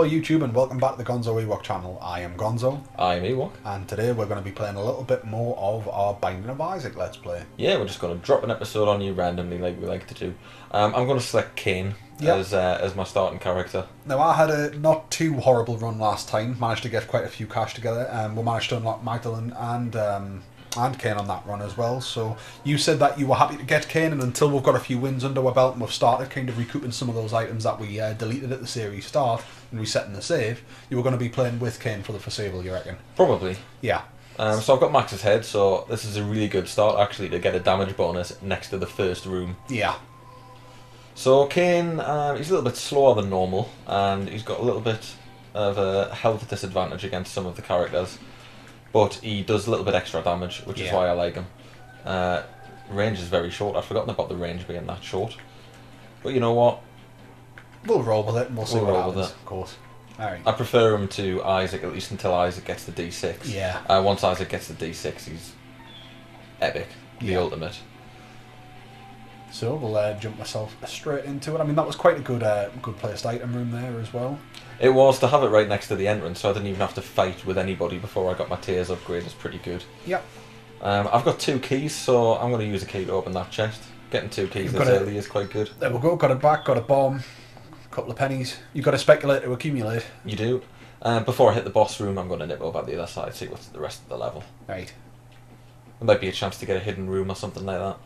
Hello YouTube and welcome back to the Gonzo Ewok channel. I am Gonzo. I'm Ewok. And today we're going to be playing a little bit more of our Binding of Isaac Let's Play. Yeah, we're just going to drop an episode on you randomly like we like to do. I'm going to select Cain as my starting character. Now I had a not too horrible run last time, managed to get quite a few cash together, and we managed to unlock Magdalene and Cain on that run as well. So you said that you were happy to get Cain, and until we've got a few wins under our belt and we've started kind of recouping some of those items that we deleted at the series start and resetting the save, you were going to be playing with Cain for the foreseeable, you reckon? Probably. Yeah. So I've got Max's head, so this is a really good start actually to get a damage bonus next to the first room. Yeah. So Cain, he's a little bit slower than normal, and he's got a little bit of a health disadvantage against some of the characters. But he does a little bit extra damage, which is why I like him. Range is very short. I'd forgotten about the range being that short. But you know what? We'll roll with it and we'll see what happens, with it. Of course. Alright. I prefer him to Isaac, at least until Isaac gets the D6. Yeah. Once Isaac gets the D6, he's epic. The ultimate. So we'll jump myself straight into it. I mean, that was quite a good placed item room there as well. It was, to have it right next to the entrance, so I didn't even have to fight with anybody before I got my tears upgrade. Is pretty good. Yep. I've got 2 keys, so I'm going to use a key to open that chest. Getting 2 keys this early is quite good. There we go. Got it back. Got a bomb. A couple of pennies. You've got to speculate to accumulate. You do. Before I hit the boss room, I'm going to nip over the other side, see what's the rest of the level. Right. There might be a chance to get a hidden room or something like that.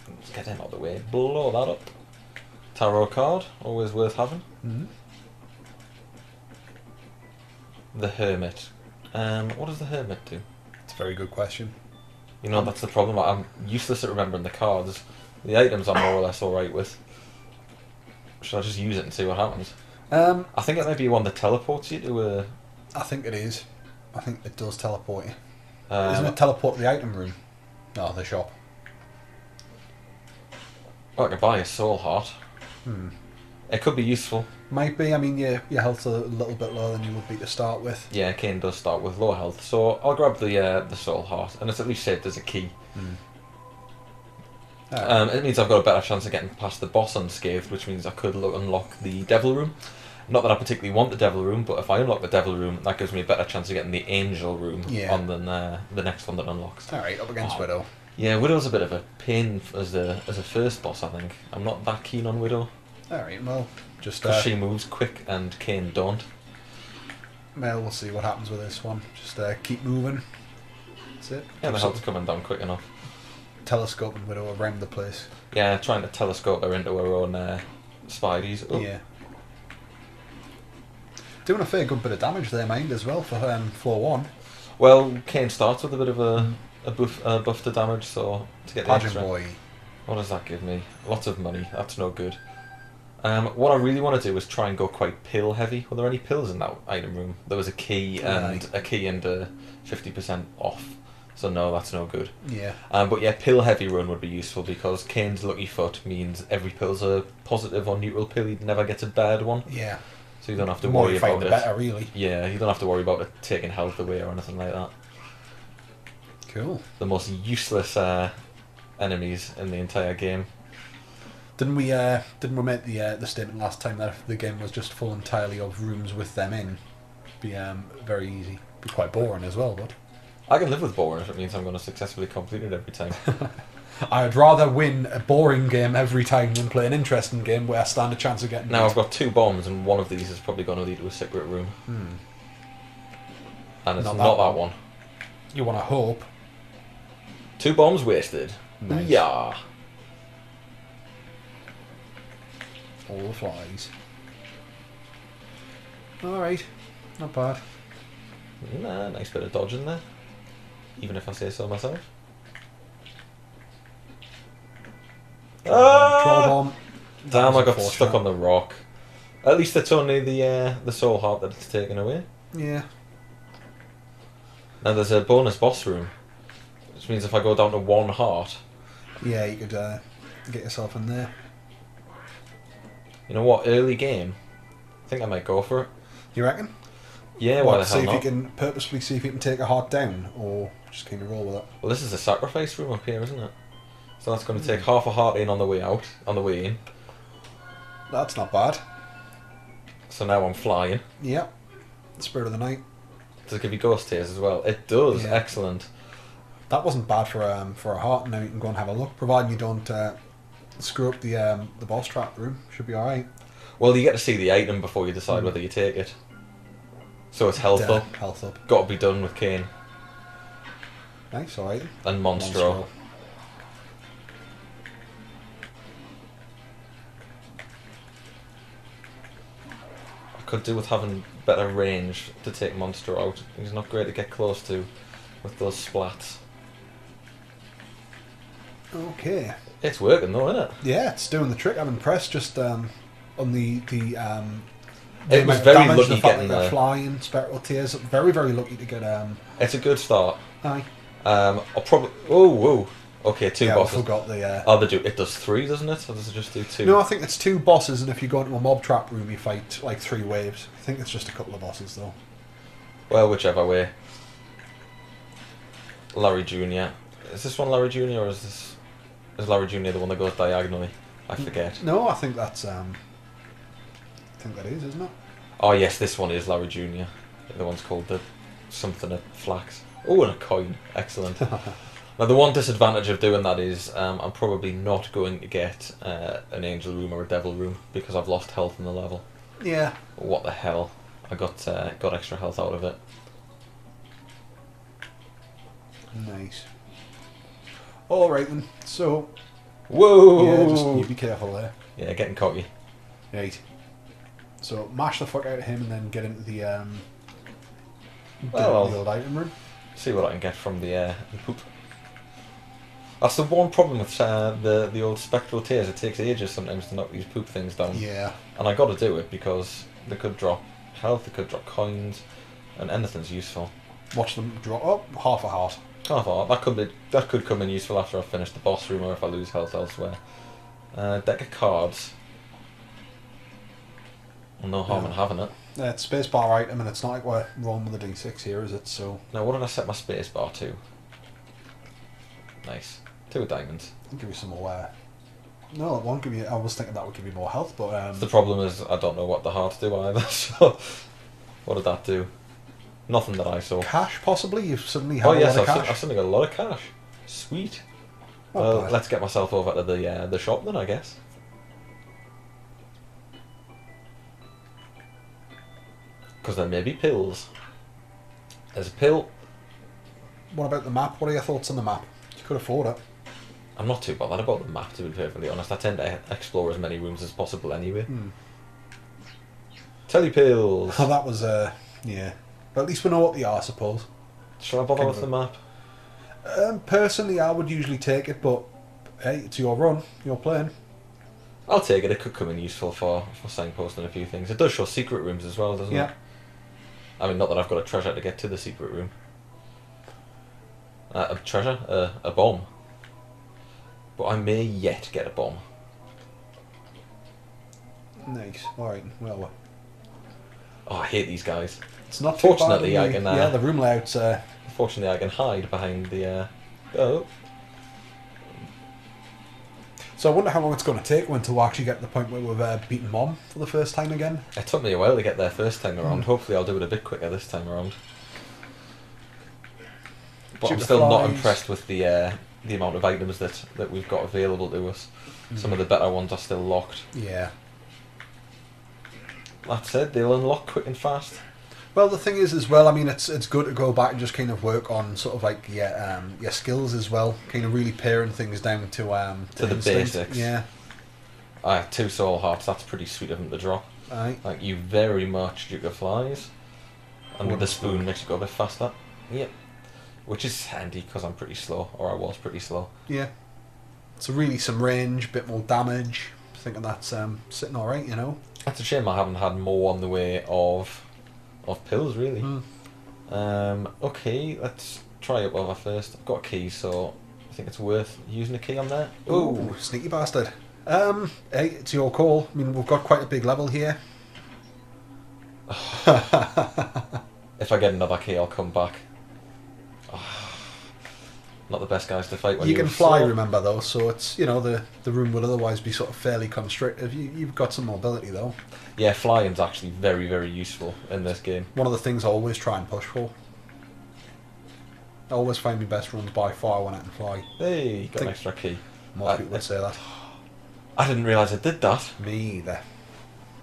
Let's get him out of the way. Blow that up. Tarot card, always worth having. Mm-hmm. The Hermit. What does the Hermit do? It's a very good question. You know, that's the problem. I'm useless at remembering the cards. The items I'm more or less alright with. Should I just use it and see what happens? I think it might be one that teleports you to a... I think it is. I think it does teleport you. Isn't it teleport to the item room? No, the shop. Well, I could buy a soul heart. It could be useful. Might be. I mean, your health's a little bit lower than you would be to start with. Yeah, Cain does start with low health, so I'll grab the soul heart, and it's at least saved as a key. It means I've got a better chance of getting past the boss unscathed, which means I could unlock the devil room. Not that I particularly want the devil room, but if I unlock the devil room, that gives me a better chance of getting the angel room on the next one that unlocks. Alright, up against Widow. Yeah, Widow's a bit of a pain as a first boss, I think. I'm not that keen on Widow. Alright, well, just... Because she moves quick and Cain don't. Well, we'll see what happens with this one. Just keep moving. That's it. Yeah, the health's coming down quick enough. Telescoping Widow around the place. Yeah, trying to telescope her into her own spideys. Oh. Yeah. Doing a fair good bit of damage there, mind, as well, for floor 1. Well, Cain starts with a bit of a buff to damage, so to get the Pageant extra... boy. What does that give me? Lots of money. That's no good. What I really want to do is try and go quite pill heavy. Were there any pills in that item room? There was a key and a 50% off. So no, that's no good. Yeah. But yeah, pill heavy run would be useful because Cain's lucky foot means every pill's a positive or neutral pill. He never gets a bad one. Yeah. So you don't have to worry about it. The better, really. Yeah, you don't have to worry about it taking health away or anything like that. Cool. The most useless enemies in the entire game. Didn't we make the statement last time that if the game was just full entirely of rooms with them in, be very easy, be quite boring as well, but I can live with boring if it means I'm going to successfully complete it every time. I'd rather win a boring game every time than play an interesting game where I stand a chance of getting Now I've got 2 bombs and one of these is probably going to lead to a secret room. And it's not that one. You want to hope. 2 bombs wasted. Nice. Yeah. All the flies. Alright, not bad. Nah, nice bit of dodging there. Even if I say so myself. Troll bomb. Damn, I got stuck on the rock. At least it's only the soul heart that it's taken away. Yeah. Now there's a bonus boss room, which means if I go down to 1 heart... Yeah, you could get yourself in there. You know what, early game, I think I might go for it. You reckon? Yeah, why the hell see not? if you can purposefully see if you can take a heart down, or just kind of roll with it. Well, this is a sacrifice room up here, isn't it? So that's going to take half a heart in on the way out, on the way in. That's not bad. So now I'm flying. Yep. Spirit of the Night. Does it give you ghost tears as well? It does. Yeah. Excellent. That wasn't bad for a heart. Now you can go and have a look, providing you don't screw up the boss trap room. Should be all right. Well, you get to see the item before you decide whether you take it. So it's health up. Health up. Got to be done with Kane. Nice, all right. And Monstro. I could do with having better range to take Monstro out. He's not great to get close to with those splats. Okay. It's working though, isn't it? Yeah, it's doing the trick. I'm impressed. Just on the It was very lucky the fact getting that they're the. flying spectral tears. Very, very lucky to get It's a good start. Aye. I'll probably. Oh, whoa. Okay, two Yeah, I bosses. forgot the. Oh, they do. It does 3, doesn't it? Or does it just do 2? No, I think it's 2 bosses, and if you go into a mob trap room, you fight like 3 waves. I think it's just a couple of bosses though. Well, whichever way. Larry Jr. Is this one Larry Jr. or is Larry Jr. the one that goes diagonally? I forget. No, I think that's I think that is, isn't it? Oh yes, this one is Larry Jr. The one's called the something at Flax. Oh, and a coin. Excellent. Now the one disadvantage of doing that is I'm probably not going to get an angel room or a devil room because I've lost health in the level. Yeah. What the hell? I got extra health out of it. Nice. All right then. So. Whoa! Yeah, just you be careful there. Yeah, getting cocky. Right. So mash the fuck out of him and then get into the Well, the old item room. See what I can get from the poop. That's the one problem with the old spectral tears. It takes ages sometimes to knock these poop things down. Yeah. And I got to do it because they could drop health, they could drop coins, and anything's useful. Watch them drop up half a heart. Half art. That could come in useful after I've finished the boss room or if I lose health elsewhere. Deck of cards. Well, no harm in having it. It's spacebar item, and it's not like we're rolling with a d6 here, is it? So Now, what did I set my space bar to? Nice. 2 diamonds. I'll give you some more. No, it won't give you. I was thinking that would give you more health, but The problem is I don't know what the hearts do either. So, what did that do? Nothing that I saw. cash possibly. You've suddenly had Oh a yes, lot of I've cash. suddenly got a lot of cash. Sweet. Not Well, bad. let's get myself over to the shop then, I guess. Because there may be pills. There's a pill. What about the map? What are your thoughts on the map? You could afford it. I'm not too bothered about the map, to be perfectly honest. I tend to explore as many rooms as possible anyway. Telly pills. Oh, that was yeah. But at least we know what they are, I suppose. Shall I bother Kind with of the map? Personally, I would usually take it, but hey, it's your run. You're playing. I'll take it. It could come in useful for signposting a few things. It does show secret rooms as well, doesn't Yeah. it? I mean, not that I've got a treasure to get to the secret room. A treasure? A bomb. But I may yet get a bomb. Nice. All right. Well, Oh, I hate these guys. it's not too Fortunately, bad. I can, Yeah, the room layout's. Fortunately, I can hide behind the... Oh. So I wonder how long it's going to take until we actually get to the point where we've beaten Mom for the first time again. It took me a while to get there first time around. Hopefully I'll do it a bit quicker this time around. But I'm Shoot the still not flies. impressed with the amount of items that we've got available to us. Some of the better ones are still locked. Yeah. That said, they'll unlock quick and fast. Well, the thing is, as well, I mean, it's good to go back and just kind of work on sort of like your skills as well, kind of really paring things down to the instinct. basics. Yeah. 2 soul hearts, that's pretty sweet of them to drop. Aye. Like, you very much Duke of Flies. And with the spoon makes you go a bit faster. Yep. Which is handy because I'm pretty slow, or I was pretty slow. Yeah. So really some range, bit more damage. Thinking that's sitting all right, you know. That's a shame I haven't had more on the way of pills, really. Okay, let's try it over first. I've got a key, so I think it's worth using a key on there. Ooh, sneaky bastard. Hey, it's your call. I mean, we've got quite a big level here. If I get another key, I'll come back. not the best guys to fight when You you're can fly, slow. remember, though, so it's, you know, the room will otherwise be sort of fairly constricted. You've got some mobility, though. Yeah, flying's actually very, very useful in this game. One of the things I always try and push for. I always find my best runs by far when I can fly. Hey, got an Think- extra key. Most people would say that. I didn't realise it did that. Me either.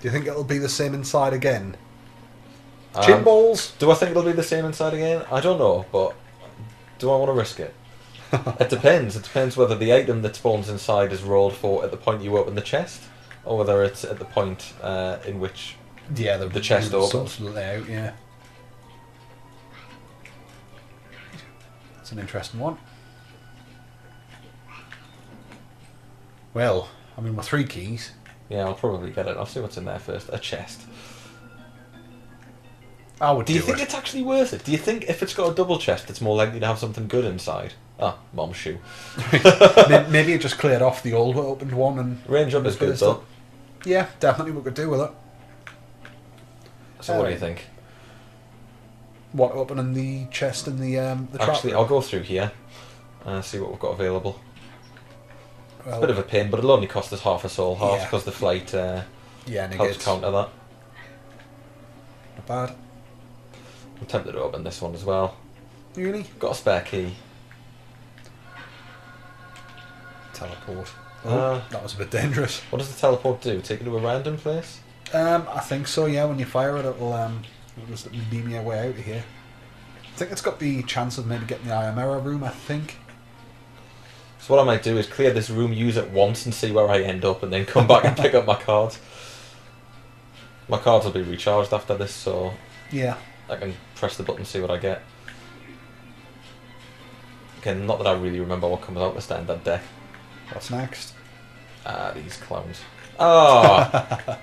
Do you think it'll be the same inside again? Chin balls? Do I think it'll be the same inside again? I don't know, but do I want to risk it? It depends. It depends whether the item that spawns inside is rolled for at the point you open the chest, or whether it's at the point in which Yeah, the chest room opens. sort of layout, yeah. It's an interesting one. Well, I mean, with 3 keys. Yeah, I'll probably get it. I'll see what's in there first. A chest. I would Do you think it. it's actually worth it? Do you think if it's got a double chest, it's more likely to have something good inside? Ah, mom's shoe. Maybe it just cleared off the old opened one and Range up is good though. Yeah, definitely we could do with it. So what do you think? What, opening the chest and the trap? Actually, I'll go through here and see what we've got available. Well, Bit of a pain, but it'll only cost us half a soul, half Yeah. because the flight yeah, helps negates. counter that. Not bad. I'm tempted to open this one as well. Really? Got a spare key. Teleport. Uh, That was a bit dangerous. What does the teleport do? Take you to a random place? I think so, yeah. When you fire it, it'll just beam your way out of here. I think it's got the chance of maybe getting the Iron Mirror room, I think. So what I might do is clear this room, use it once and see where I end up, and then come back and pick up my cards. My cards will be recharged after this, so Yeah. I can press the button and see what I get. Again, not that I really remember what comes out the standard deck. What's next? Ah, these clowns. Ah!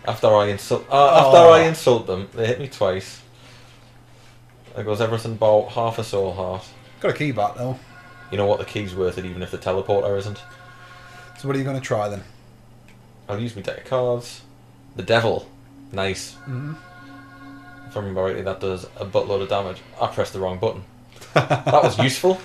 After I insult them, they hit me twice. There goes everything about half a soul heart. Got a key back, though. You know what, the key's worth it even if the teleporter isn't. So what are you going to try, then? I'll use my deck of cards. The devil. Nice. Mm-hmm. If I remember rightly, that does a buttload of damage. I pressed the wrong button. That was useful.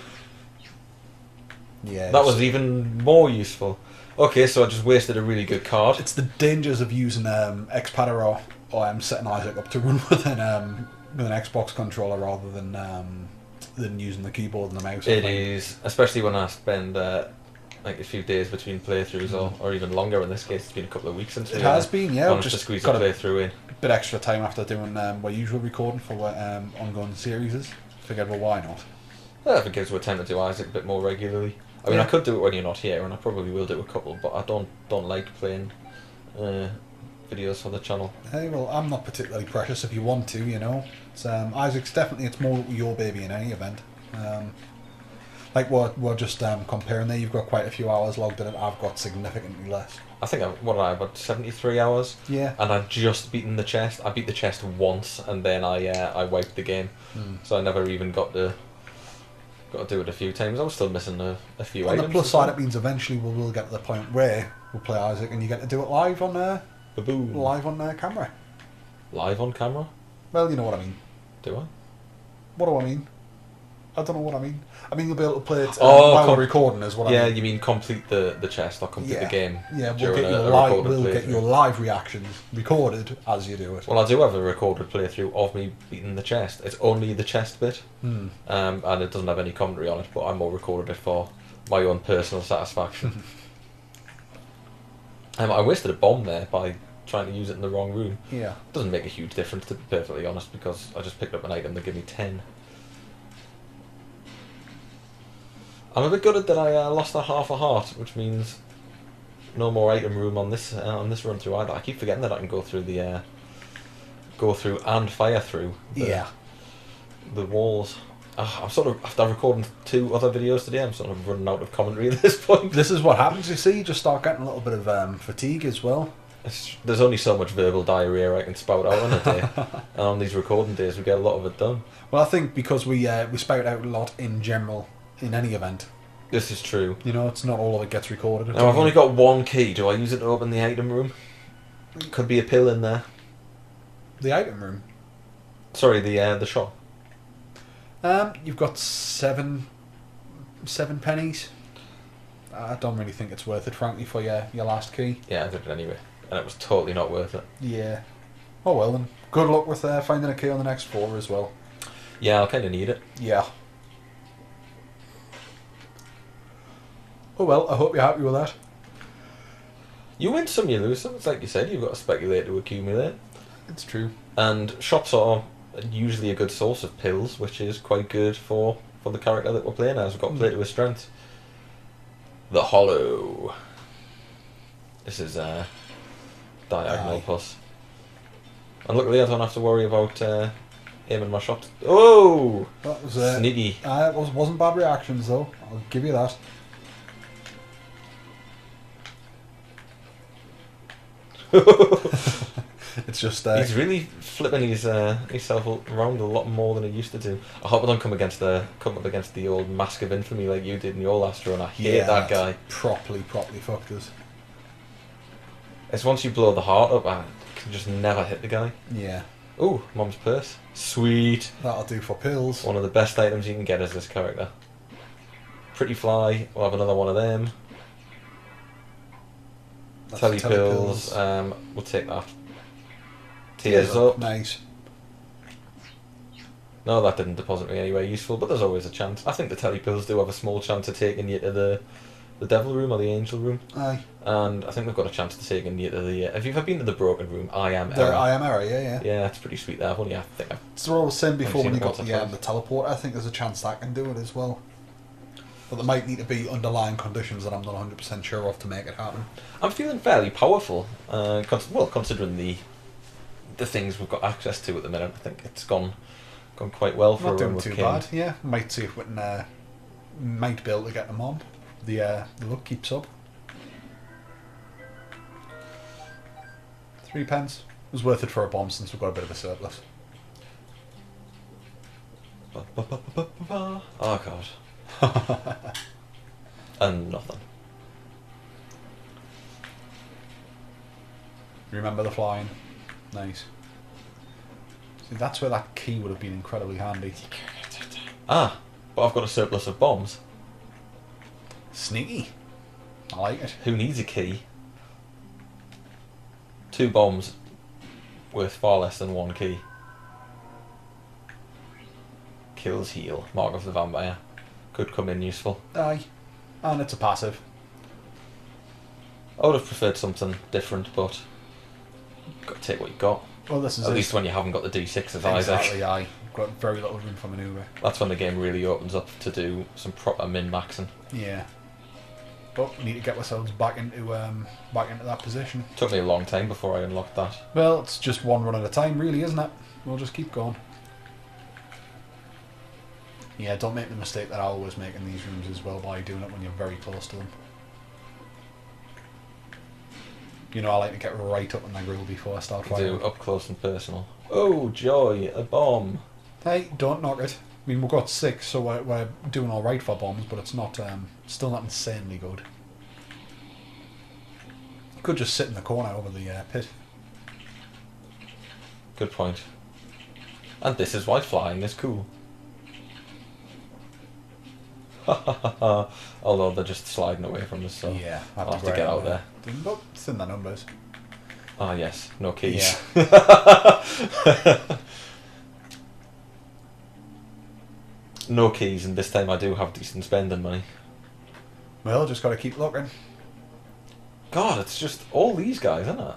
Yeah. That was even more useful. Okay, so I just wasted a really good card. It's the dangers of using X-Padder or setting Isaac up to run with an Xbox controller rather than using the keyboard and the mouse. It is, especially when I spend like a few days between playthroughs, or even longer. In this case, it's been a couple of weeks since It has been, yeah. managed to Just squeeze a got a playthrough in. bit extra time after doing my usual recording for ongoing series. Figured, well, why not? If it gives me a time to do Isaac a bit more regularly. I mean, Yeah. I could do it when you're not here, and I probably will do a couple, but I don't like playing videos for the channel. Hey, well, I'm not particularly precious if you want to, you know. It's, Isaac's definitely, it's more your baby in any event. Like we're just comparing there, you've got quite a few hours logged in it, I've got significantly less. I think I've got 73 hours, Yeah. and I've just beaten the chest. I beat the chest once, and then I wiped the game, so I never even got to do it a few times. I was still missing a few On items. the plus as side, well. it means eventually we will get to the point where we'll play Isaac and you get to do it live on Baboon. camera. Live on camera? Well, you know what I mean. Do I? What do I mean? I don't know what I mean. I mean, you'll be able to play it Oh, while we're recording is what Yeah, I mean. you mean complete the chest or complete the game? Yeah, during a we'll recorded get your playthrough. live reactions recorded as you do it. Well, I do have a recorded playthrough of me beating the chest. It's only the chest bit, Hmm. and it doesn't have any commentary on it, but I more recorded it for my own personal satisfaction. I wasted a bomb there by trying to use it in the wrong room. Yeah. Doesn't make a huge difference, to be perfectly honest, because I just picked up an item that gave me 10. I'm a bit gutted that I lost a half a heart, which means no more item room on this run through either. I keep forgetting that I can go through and fire through the walls. I'm sort of, after recording 2 other videos today, I'm sort of running out of commentary at this point. This is what happens, you see. You just start getting a little bit of fatigue as well. There's only so much verbal diarrhea I can spout out on a day, and on these recording days we get a lot of it done. Well, I think because we spout out a lot in general in any event. This is true. You know, it's not all of it gets recorded. Now I've only got 1 key. Do I use it to open the item room? Could be a pill in there. The item room. Sorry, the shop. You've got 7 7 pennies. I don't really think it's worth it, frankly, for your last key. Yeah, I did it anyway, and it was totally not worth it. Yeah. Oh well, and good luck with finding a key on the next 4 as well. Yeah, I'll kind of need it. Yeah. Oh well, I hope you're happy with that. You win some, you lose some. It's like you said, you've got to speculate to accumulate. It's true. And shops are usually a good source of pills, which is quite good for the character that we're playing as. We've got to play to his strengths. The Hollow. This is diagonal plus. And luckily I don't have to worry about aiming my shots. Oh! That was sneaky. It wasn't bad reactions though, I'll give you that. It's just he's really flipping himself around a lot more than he used to do. I hope I don't come up against the old Mask of Infamy like you did in your last run. I hate that guy. Properly fucked us. It's once you blow the heart up, I can just never hit the guy. Yeah. Ooh, Mom's purse. Sweet. That'll do for pills. One of the best items you can get is this character. Pretty Fly. We'll have another one of them. Telly pills. We'll take that. Tears up. Nice. No, that didn't deposit me anywhere useful, but there's always a chance. I think the telly pills do have a small chance of taking you to the devil room or the angel room. Aye. And I think they've got a chance to taking you to the... Have you ever been to the broken room? I am Error. I am Error, yeah. Yeah, it's pretty sweet there. I think I've... So what I was saying before when you got the teleport, I think there's a chance that can do it as well. But there might need to be underlying conditions that I'm not 100% sure of to make it happen. I'm feeling fairly powerful, considering the things we've got access to at the minute. I think it's gone quite well for not a run doing with too King. bad. Yeah, might see if we can might be able to get the Mom. The luck keeps up. 3 pence. It was worth it for a bomb since we've got a bit of a surplus. Oh god. And nothing. Remember the flying. Nice. See, that's where that key would have been incredibly handy. Ah, but I've got a surplus of bombs. Sneaky. I like it. Who needs a key? 2 bombs worth far less than 1 key. Kills heal. Mark of the Vampire. Could come in useful. Aye. And it's a passive. I would have preferred something different, but you've got to take what you've got. Well, this is at least when you haven't got the D6s either. Exactly, aye. Got very little room for manoeuvre. That's when the game really opens up to do some proper min-maxing. Yeah. But we need to get ourselves back into that position. Took me a long time before I unlocked that. Well, it's just one run at a time, really, isn't it? We'll just keep going. Yeah, don't make the mistake that I always make in these rooms as well by doing it when you're very close to them. You know, I like to get right up in the grill before I start firing. Do up close and personal. Oh, joy, a bomb. Hey, don't knock it. I mean, we've got 6, so we're doing alright for bombs, but it's not still not insanely good. You could just sit in the corner over the pit. Good point. And this is why flying is cool. Although they're just sliding away from us, so yeah, I'll have to get out there. But it's in the numbers. Ah, yes, no keys. Yeah. No keys, and this time I do have decent spending money. Well, just got to keep looking. God, it's just all these guys, isn't it?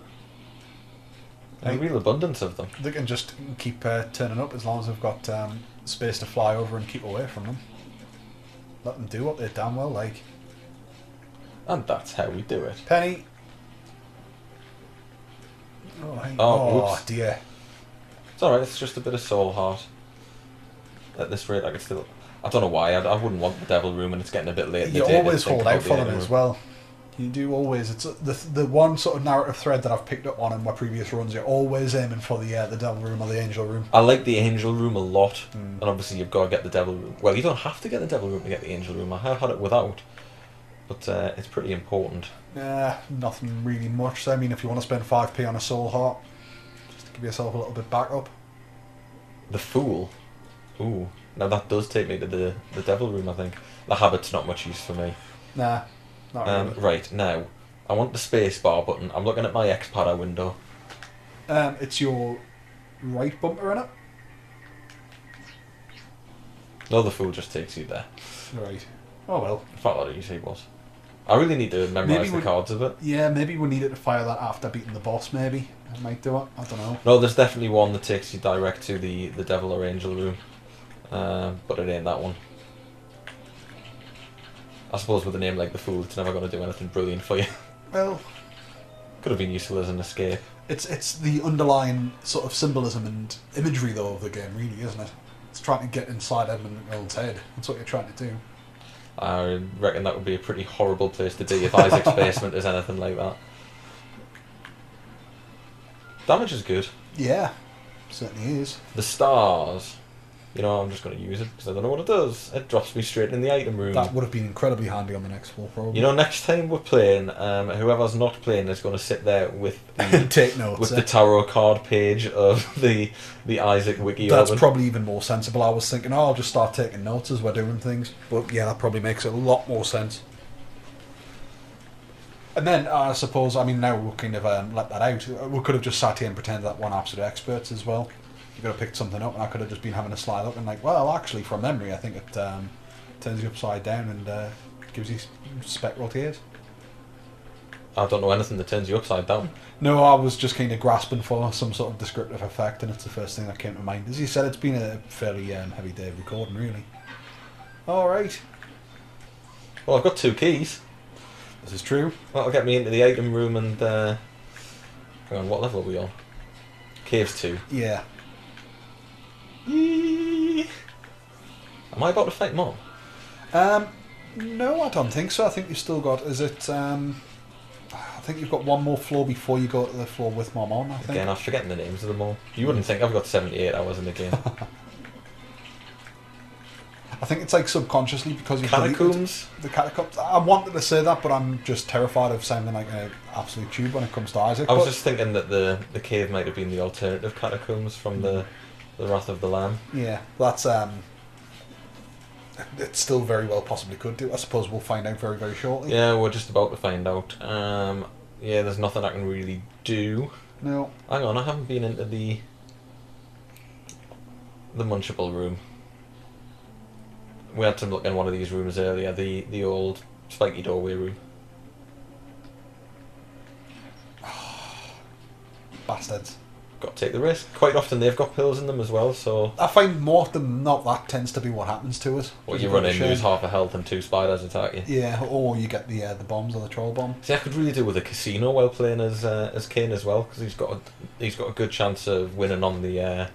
And a real abundance of them. They can just keep turning up as long as they've got space to fly over and keep away from them. Let them do what they damn well like. And that's how we do it. Penny! Oh, hey. Oh, oops. Dear. It's alright, it's just a bit of soul heart. At this rate, I could still... I don't know why, I wouldn't want the devil room, and it's getting a bit late in the You day always to think hold out about for the them other as room. well. You do always. It's the one sort of narrative thread that I've picked up on in my previous runs. You're always aiming for the devil room or the angel room. I like the angel room a lot, and obviously you've got to get the devil room. Well, you don't have to get the devil room to get the angel room. I have had it without, but it's pretty important. Nothing really much. I mean, if you want to spend 5p on a soul heart, just to give yourself a little bit back up. The Fool. Ooh, now that does take me to the devil room, I think. The habit's not much use for me. Nah, not really. Right, now, I want the space bar button. I'm looking at my X-Padder window. It's your right bumper in it. No, the fool just takes you there. Right. Oh well. I thought that easy was. I really need to memorise the we- cards of it. Yeah, maybe we needed to fire that after beating the boss. Maybe I might do it. I don't know. No, there's definitely one that takes you direct to the devil or angel room. But it ain't that one. I suppose with a name like the Fool, it's never going to do anything brilliant for you. Well, Could have been useful as an escape. it's the underlying sort of symbolism and imagery though of the game, really, isn't it? It's trying to get inside Edmund McMillan's head. That's what you're trying to do. I reckon that would be a pretty horrible place to be if Isaac's basement is anything like that. Damage is good. Yeah, certainly is. The stars. You know, I'm just going to use it because I don't know what it does. It drops me straight in the item room. That would have been incredibly handy on the next floor, probably. You know, next time we're playing, whoever's not playing is going to sit there with the, Take notes. with the tarot card page of the Isaac wiki. That's open. probably even more sensible. I was thinking, I'll just start taking notes as we're doing things. But yeah, that probably makes a lot more sense. And then, I suppose, I mean, now we'll kind of let that out. We could have just sat here and pretended that one absolute experts as well. You could have picked something up and I could have just been having a sly look and like, well, actually, from memory, I think it turns you upside down and gives you spectral tears. I don't know anything that turns you upside down. No, I was just kind of grasping for some sort of descriptive effect, and it's the first thing that came to mind. As you said, it's been a fairly heavy day of recording, really. All right. Well, I've got 2 keys. This is true. That'll get me into the item room and... hang on, what level are we on? Caves 2. Yeah. Am I about to fight Mom? No, I don't think so. I think you've still got... Is it... I think you've got one more floor before you go to the floor with Mom on, I think. Again, I'm forgetting the names of them all. You wouldn't think I've got 78 hours in the game. I think it's like subconsciously because you've Catacombs? The catacombs. I wanted to say that, but I'm just terrified of sounding like an absolute tube when it comes to Isaac. I was just thinking that the cave might have been the alternative catacombs from the Wrath of the Lamb. Yeah, that's... It still very well possibly could do. I suppose we'll find out very, very shortly. Yeah, we're just about to find out. Yeah, there's nothing I can really do. No. Hang on, I haven't been into the Munchable room. We had to look in one of these rooms earlier, the old spiky doorway room. Bastards. Got to take the risk. Quite often they've got pills in them as well, so... I find more than not that tends to be what happens to us. Well, you run in, lose half a health and 2 spiders attack you. Yeah, or you get the bombs or the troll bomb. See, I could really do with a casino while playing as Kane as well, because he's got a good chance of winning on the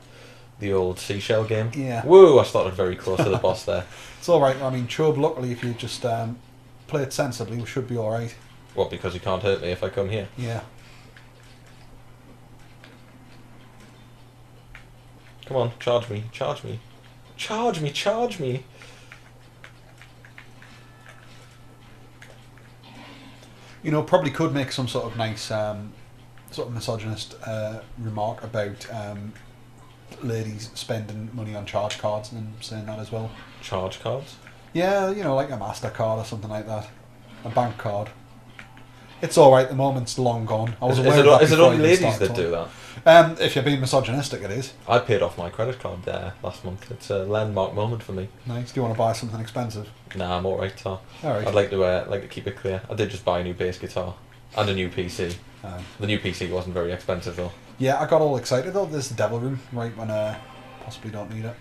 old seashell game. Yeah. Whoa! I started very close to the boss there. It's all right. I mean, Chubb, luckily, if you just play it sensibly, we should be all right. What? Because you can't hurt me if I come here. Yeah. Come on, charge me, charge me, charge me, charge me. You know, probably could make some sort of nice, sort of misogynist remark about ladies spending money on charge cards and saying that as well. Charge cards? Yeah, you know, like a MasterCard or something like that. A bank card. It's all right. The moment's long gone. I was aware of that Is it before only I even ladies started that do talking. that? If you're being misogynistic, it is. I paid off my credit card there last month. It's a landmark moment for me. Nice. Do you want to buy something expensive? Nah, I'm alright, Tar. All right. I'd like to keep it clear. I did just buy a new bass guitar and a new PC. The new PC wasn't very expensive though. Yeah, I got all excited though. There's the devil room right when possibly don't need it.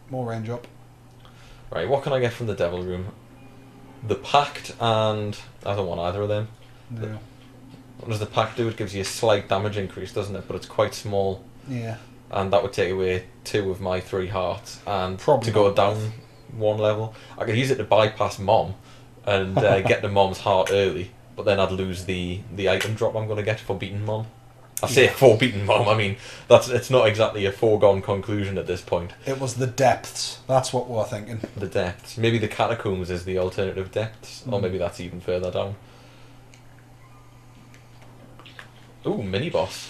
More range up. Right, what can I get from the devil room? The Pact, and I don't want either of them. No. What does the Pact do? It gives you a slight damage increase, doesn't it? But it's quite small. Yeah. And that would take away 2 of my 3 hearts. And Probably to go not down 1 level, I could use it to bypass Mom and get the Mom's heart early. But then I'd lose the item drop I'm going to get for beating Mom. I say for beating Mom, I mean, it's not exactly a foregone conclusion at this point. It was the depths. That's what we're thinking. The depths. Maybe the catacombs is the alternative depths. Or maybe that's even further down. Ooh, mini boss.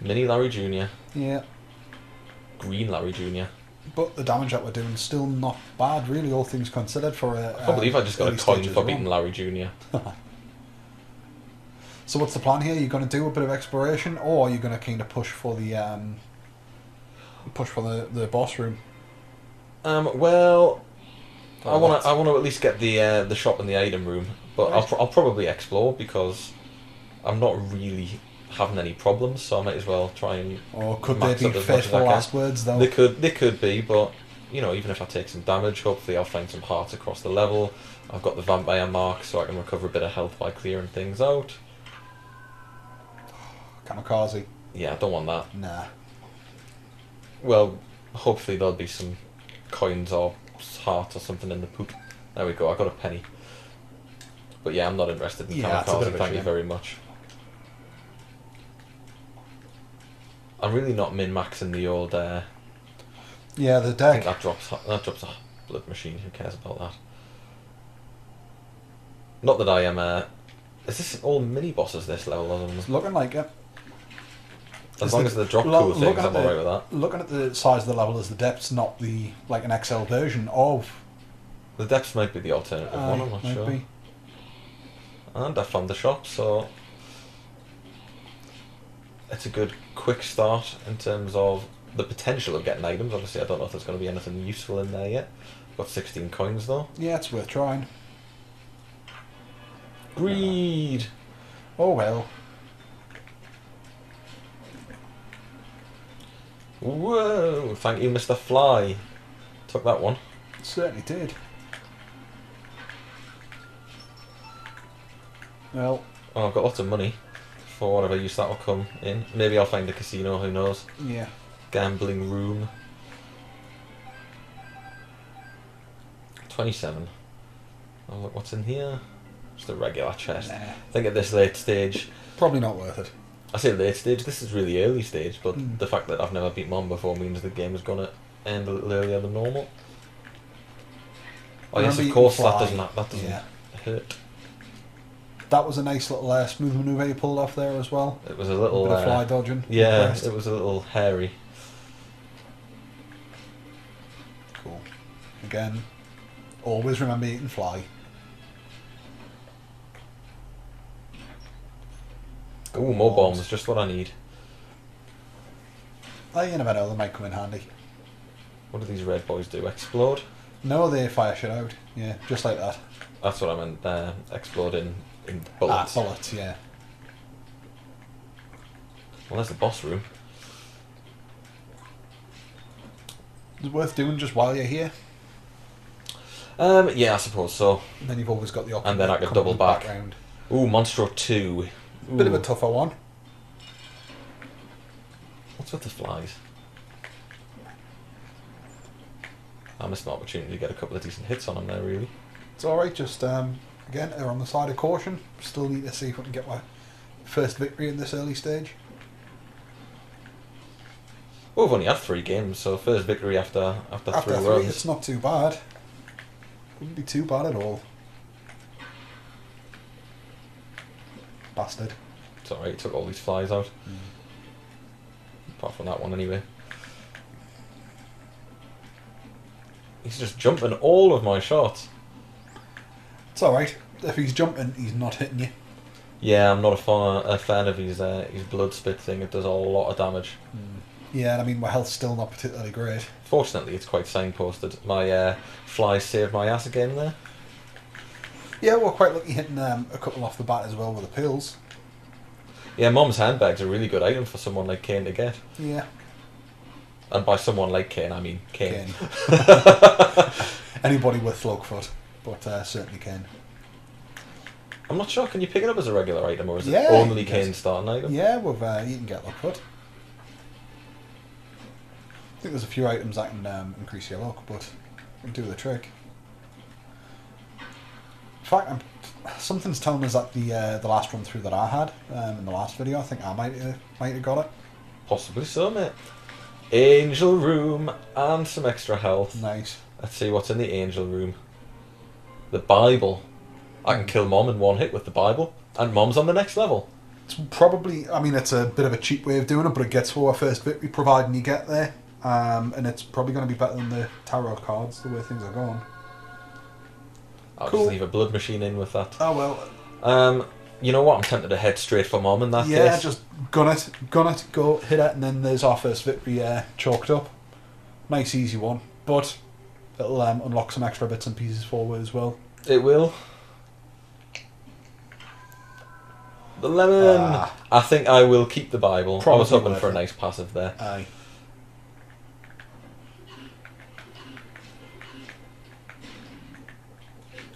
Mini Larry Jr. Yeah. Green Larry Jr. But the damage that we're doing is still not bad, really, all things considered. For a, I can't believe I just got a early coin stages for run. beating Larry Jr. So what's the plan here? Are you going to do a bit of exploration, or are you going to kind of push for the boss room? Well, I Or want what? to at least get the shop and the item room, but Right. I'll probably explore because I'm not really having any problems, so I might as well try and. Or could max they up be as much as faithful I can. last words, though? They could be, but you know, even if I take some damage, hopefully I'll find some hearts across the level. I've got the vampire mark, so I can recover a bit of health by clearing things out. Kamikaze. Yeah, I don't want that. Nah. Well, hopefully there'll be some coins or heart or something in the poop. There we go, I got a penny. But yeah, I'm not interested in Yeah, it's a bit kamikaze, of a thank you shame. very much. I'm really not min-maxing the old, Yeah, the I deck. think that drops a blood machine, who cares about that? Not that I am, is this all mini-bosses this level or something? It's looking like it. As long as they drop cool things, I'm alright with that. Looking at the size of the level as the depth's not the like an XL version of. The depths might be the alternative one, I'm not might sure. be. And I found the shop, so it's a good quick start in terms of the potential of getting items. Obviously, I don't know if there's going to be anything useful in there yet. Got 16 coins though. Yeah, it's worth trying. Greed! Oh well. Whoa! Thank you, Mr. Fly. Took that one. It certainly did. Well, Oh, I've got lots of money for whatever use that will come in. Maybe I'll find a casino, who knows? yeah. Gambling room. 27. Oh, look what's in here. Just a regular chest. Nah. I think at this late stage, Probably not worth it. I say late stage, this is really early stage, but Mm. the fact that I've never beat Mom before means the game is going to end a little earlier than normal. Oh yes, Remember of you course, can that fly. doesn't Yeah. hurt. That was a nice little smooth manoeuvre you pulled off there as well. It was a little... bit of fly dodging. yeah, Impressed. it was a little hairy. Cool. Again, always remember you can fly. Ooh, more Bombs. bombs, just what I need. Oh, you never know, they might come in handy. What do these red boys do? Explode? No, they fire shit out. Yeah, just like that. That's what I meant, explode in bullets. Bullets, yeah. Well, there's the boss room. It's worth doing just while you're here. Yeah, I suppose so. And then you've always got the option. And then I to could come double to the back. background. Ooh, Monstro 2. Ooh. Bit of a tougher one. What's with the flies? I missed an opportunity to get a couple of decent hits on him there, really. It's alright, just again, err on the side of caution. Still need to see if I can get my first victory in this early stage. Well, we've only had 3 games, so first victory after After 3 3, runs. it's not too bad. Wouldn't be too bad at all. Bastard. It's alright, he took all these flies out. Apart from that one, anyway. He's just jumping all of my shots. It's alright. If he's jumping, he's not hitting you. Yeah, I'm not a fan of his blood spit thing. It does a lot of damage. Yeah, and I mean, my health's still not particularly great. Fortunately, it's quite signposted. My flies saved my ass again there. Yeah, we're quite lucky hitting a couple off the bat as well with the pills. Yeah, Mom's handbag's a really good item for someone like Kane to get. Yeah. And by someone like Kane, I mean Kane. Anybody with Slugfoot, but certainly Kane. I'm not sure, can you pick it up as a regular item, or is Yeah, it only yes. Kane's starting item? Yeah, with you can get Luckfoot. I think there's a few items that can increase your luck, but can do the trick. In fact, something's telling us that the last run through that I had in the last video, I think I might have got it. Possibly so, mate. Angel room and some extra health. Nice. Let's see what's in the angel room. The Bible. I can kill Mom in one hit with the Bible, and Mom's on the next level. It's probably, I mean, it's a bit of a cheap way of doing it, but it gets for our first victory, providing you get there. And it's probably going to be better than the tarot cards, the way things are going. I'll Cool. just leave a blood machine in with that. Oh, well. You know what? I'm tempted to head straight for Mom in that Yeah, case. just gun it, go hit it, and then there's our first victory chalked up. Nice, easy one. But it'll unlock some extra bits and pieces forward as well. It will. The lemon. I think I will keep the Bible. I was Probably hoping worth for a it. nice passive there. Aye.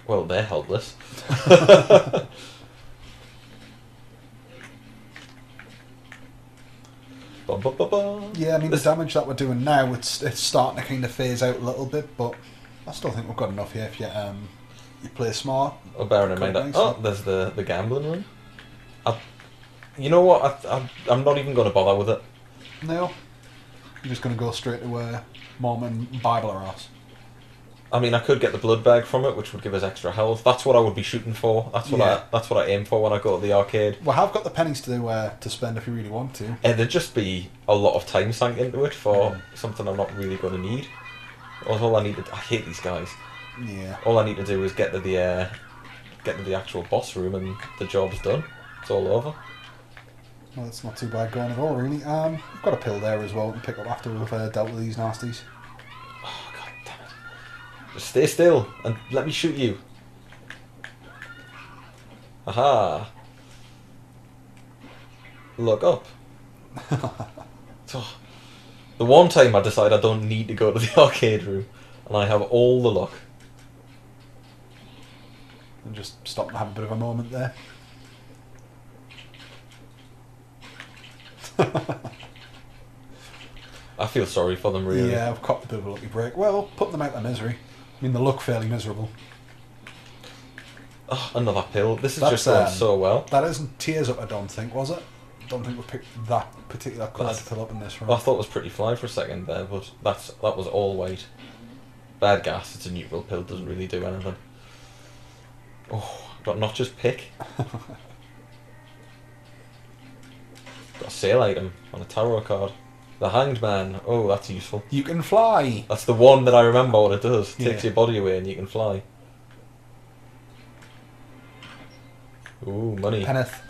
Well, they're helpless. Bum, bum, bum, bum. Yeah, I mean, the damage that we're doing now, it's starting to kind of phase out a little bit, but I still think we've got enough here if you play smart. Oh, bearing in mind that. Nice. Oh, there's the gambling room. You know what? I'm not even going to bother with it. No, you're just going to go straight to Mom and Bible or else. I mean, I could get the blood bag from it, which would give us extra health. That's what I would be shooting for. That's what I aim for when I go to the arcade. We have got the pennies to spend if you really want to. And there'd just be a lot of time sank into it for something I'm not really going to need. All I need to... I hate these guys. Yeah. All I need to do is get to the actual boss room and the job's done. It's all over. Well, that's not too bad going at all, really. We've got a pill there as well to pick up after we've dealt with these nasties. Oh, god damn it. Just stay still and let me shoot you. Aha. Look up. Oh. The one time I decide I don't need to go to the arcade room and I have all the luck. And just stop and have a bit of a moment there. I feel sorry for them, really. Yeah, I've copped a bit of a lucky break. Well, put them out of misery. I mean, they look fairly miserable. Oh, another pill. This is That's, just going so well. That isn't tears up, I don't think, was it? I don't think we picked that particular colour to pill up in this room. I thought it was pretty fly for a second there, but that was all white. Bad gas. It's a neutral pill. Doesn't really do anything. Oh, got not just pick. Got a sale item on a tarot card. The Hanged Man. Oh, that's useful. You can fly! That's the one that I remember what it does. Takes Yeah. your body away and you can fly. Ooh, money. Kenneth.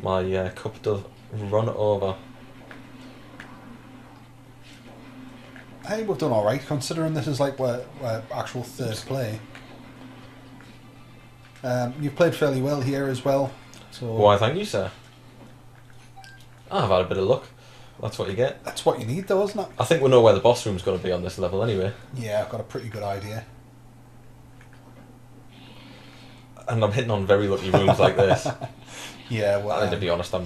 My cup does run over. Hey, we've done alright, considering this is like we're actual third play. You've played fairly well here as well. So Why, thank you, sir. I've had a bit of luck. That's what you get. that's what you need, though, isn't it? I think we know where the boss room's going to be on this level anyway. Yeah, I've got a pretty good idea. And I'm hitting on very lucky rooms like this. Yeah, well, And to be honest, I'm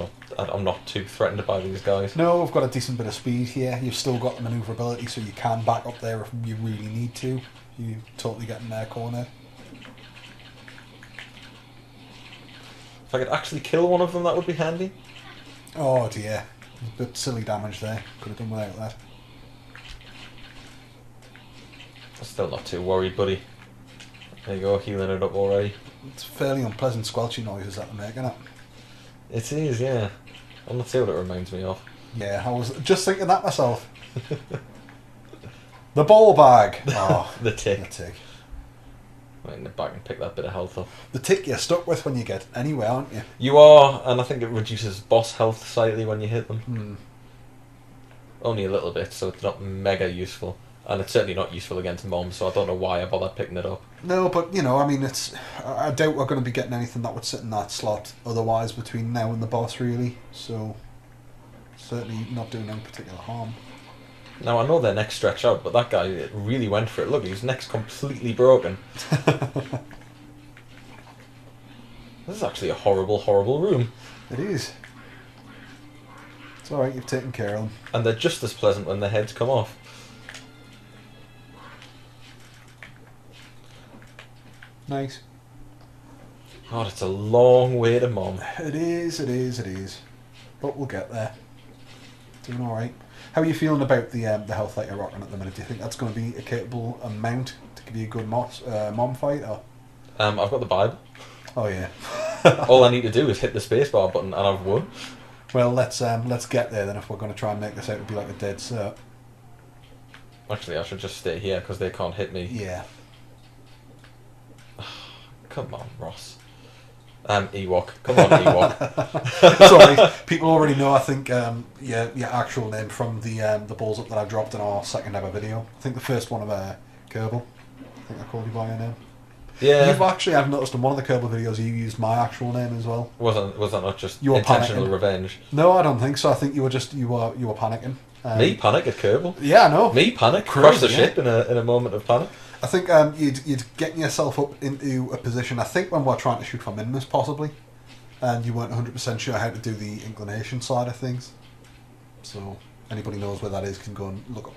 not too threatened by these guys. no, we've got a decent bit of speed here. You've still got the manoeuvrability, so you can back up there if you really need to. You totally get in their corner. If I could actually kill one of them, that would be handy. Oh dear, a bit silly damage there. Could have done without that. I'm still not too worried, buddy. There you go, healing it up already. It's fairly unpleasant squelchy noises that they're making, isn't it? It is, yeah. I'm not sure what it reminds me of. Yeah, I was just thinking that myself. The ball bag. Oh, The tick. the tick. Right in the back and pick that bit of health up. The tick you're stuck with when you get anywhere, aren't you? You are, and I think it reduces boss health slightly when you hit them. Hmm. Only a little bit, so it's not mega useful. And it's certainly not useful against Mom, so I don't know why I bothered picking it up. No, but you know, I mean, I doubt we're going to be getting anything that would sit in that slot otherwise between now and the boss, really. So, certainly not doing any particular harm. Now, I know their necks stretch out, but that guy really went for it. Look, his neck's completely broken. This is actually a horrible, horrible room. It is. It's alright, you've taken care of them. And they're just as pleasant when their heads come off. Nice. God, it's a long way to Mom. It is, it is, it is. But we'll get there. Doing alright. How are you feeling about the health that you're rocking at the minute? Do you think that's going to be a capable amount to give you a good mom fight? Or? I've got the Bible. Oh yeah. All I need to do is hit the spacebar button and I've won. Well, let's get there then. If we're going to try and make this out to be like a dead cert. Actually, I should just stay here because they can't hit me. Yeah. Come on, Ross. Ewok. Come on, Ewok. Sorry, people already know. I think your actual name from the balls up that I dropped in our second ever video. I think the first one of Kerbal. I think I called you by your name. Yeah. You've actually, I've noticed in one of the Kerbal videos you used my actual name as well. Was that not just You were intentional panicking. revenge? No, I don't think so. I think you were panicking. Me panic at Kerbal? Yeah, I know. Me panic? Crazy, Crush the yeah. ship in a moment of panic? I think you'd getting yourself up into a position, I think when we're trying to shoot for Minmus possibly, and you weren't 100% sure how to do the inclination side of things. So anybody knows where that is can go and look at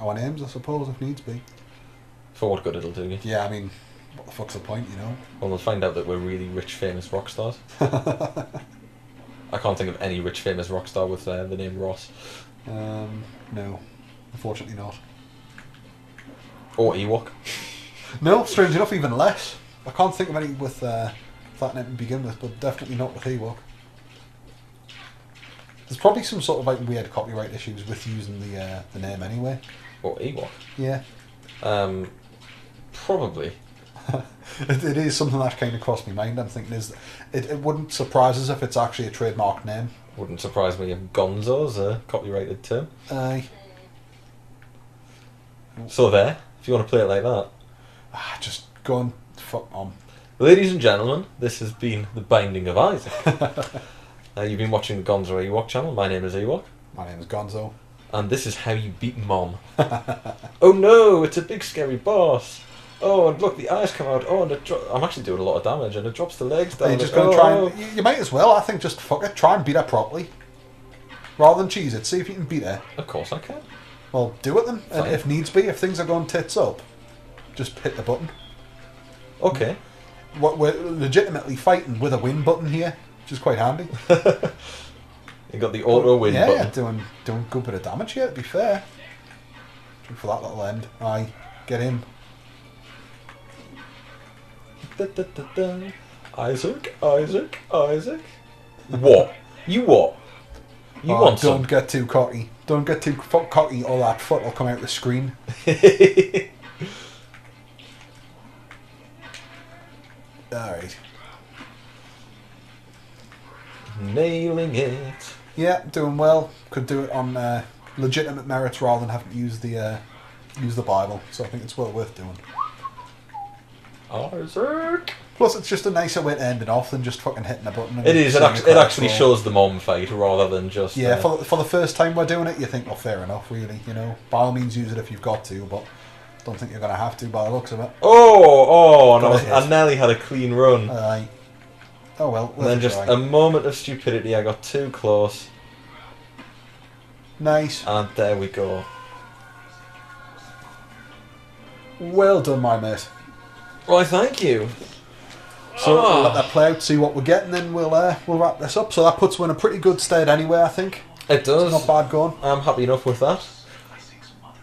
our names, I suppose, if needs be. For what good it'll do you? Yeah, I mean, what the fuck's the point, you know? Well, we'll find out that we're really rich, famous rock stars. I can't think of any rich, famous rock star with the name Ross. No, unfortunately not. Or Ewok. No, strange enough, even less. I can't think of any with that name to begin with, but definitely not with Ewok. There's probably some sort of like weird copyright issues with using the name anyway. Or Ewok. Yeah. Probably. It is something that kind of crossed my mind. I'm thinking it wouldn't surprise us if it's actually a trademark name. Wouldn't surprise me if Gonzo's a copyrighted term. Aye. So there, if you want to play it like that. Just go and fuck on. Ladies and gentlemen, this has been The Binding of Isaac. You've been watching the Gonzo Ewok channel. My name is Ewok. My name is Gonzo. And this is how you beat Mom. Oh no, it's a big scary boss. Oh, and look, the eyes come out. Oh, and I'm actually doing a lot of damage, and it drops the legs down. You're just going to try and... You might as well, I think, just fuck it. Try and beat her properly. Rather than cheese it. See if you can beat her. Of course I can. Well, do it then. Fine. And if needs be, if things are going tits up, just hit the button. Okay. We're legitimately fighting with a win button here, which is quite handy. You got the auto win button. Yeah, doing a good bit of damage here, to be fair. For that little end. Aye, get in. Isaac. What? You what? You want don't some? get too cocky. Don't get too cocky or that foot will come out the screen. Alright. Nailing it. Yeah, doing well. Could do it on legitimate merits rather than having to use the Bible. So I think it's well worth doing. Isaac. Plus, it's just a nicer way to end it off than just fucking hitting a button. And It is. It seeing the actually credits roll. shows the mom fight rather than just. Yeah, for the first time we're doing it, you think, well, fair enough, really. You know, by all means, use it if you've got to, but don't think you're going to have to by the looks of it. Oh, no! Got a hit. I nearly had a clean run. Oh well. And then just a moment of stupidity. I got too close, nice. and there we go. Well done, my mate. Why, thank you. So we'll let that play out, see what we get, and then we'll wrap this up. So that puts us in a pretty good stead anyway, I think. It does. It's not bad going. I'm happy enough with that.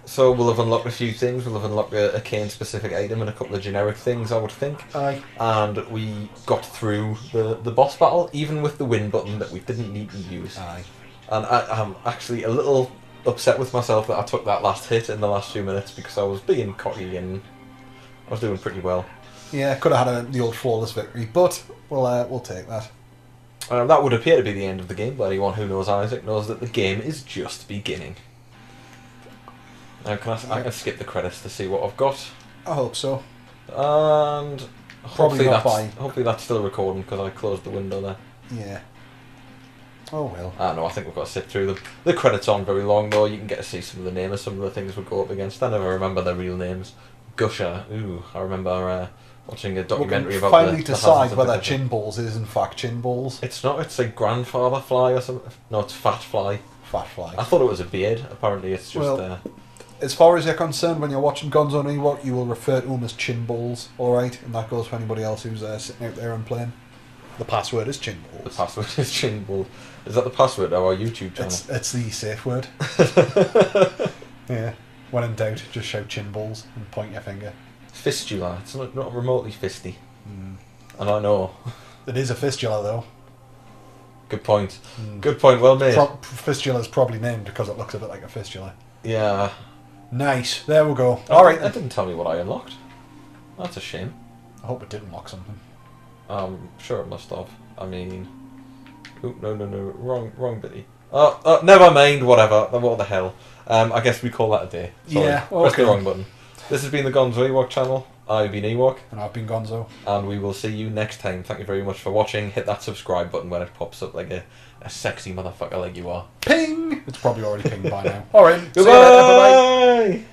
So we'll have unlocked a few things. We'll have unlocked a Kane-specific item and a couple of generic things, I would think. Aye. And we got through the boss battle, even with the win button that we didn't need to use. Aye. And I'm actually a little upset with myself that I took that last hit in the last few minutes because I was being cocky and I was doing pretty well. Yeah, could have had the old flawless victory, but we'll take that. That would appear to be the end of the game, but anyone who knows Isaac knows that the game is just beginning. Now, I can skip the credits to see what I've got. I hope so. And Probably not hopefully that's still recording because I closed the window there. Yeah. Oh well. No, I think we've got to sit through them. The credits aren't very long though. You can get to see some of the names of some of the things we go up against. I never remember their real names. Gusher. Ooh, I remember watching a documentary about finally the decide hazards of whether the desert. chin balls is in fact chin balls. It's not. It's a grandfather fly or something. No, it's fat fly. Fat fly. I thought it was a beard. Apparently, it's just. Well, as far as you're concerned, when you're watching Gonzo and Ewok, you will refer to them as chin balls, alright? And that goes for anybody else who's sitting out there and playing. The password is chin balls. The password is chin ball. Is that the password of our YouTube channel? It's the safe word. Yeah. When in doubt, just shout chin balls and point your finger. Fistula. It's not remotely fisty. And I know. It is a fistula, though. Good point. Good point, well made. Fistula is probably named because it looks a bit like a fistula. Yeah. Nice. There we go. Alright. That didn't tell me what I unlocked. That's a shame. I hope it did unlock something. I'm sure it must have. I mean... Oop, no. Wrong bitty. Oh, never mind, whatever. What the hell. I guess we call that a day. Sorry. Yeah, Press okay. the wrong button. This has been the Gonzo Ewok channel. I've been Ewok. And I've been Gonzo. And we will see you next time. Thank you very much for watching. Hit that subscribe button when it pops up like a sexy motherfucker like you are. Ping! It's probably already pinged by now. Alright. Goodbye!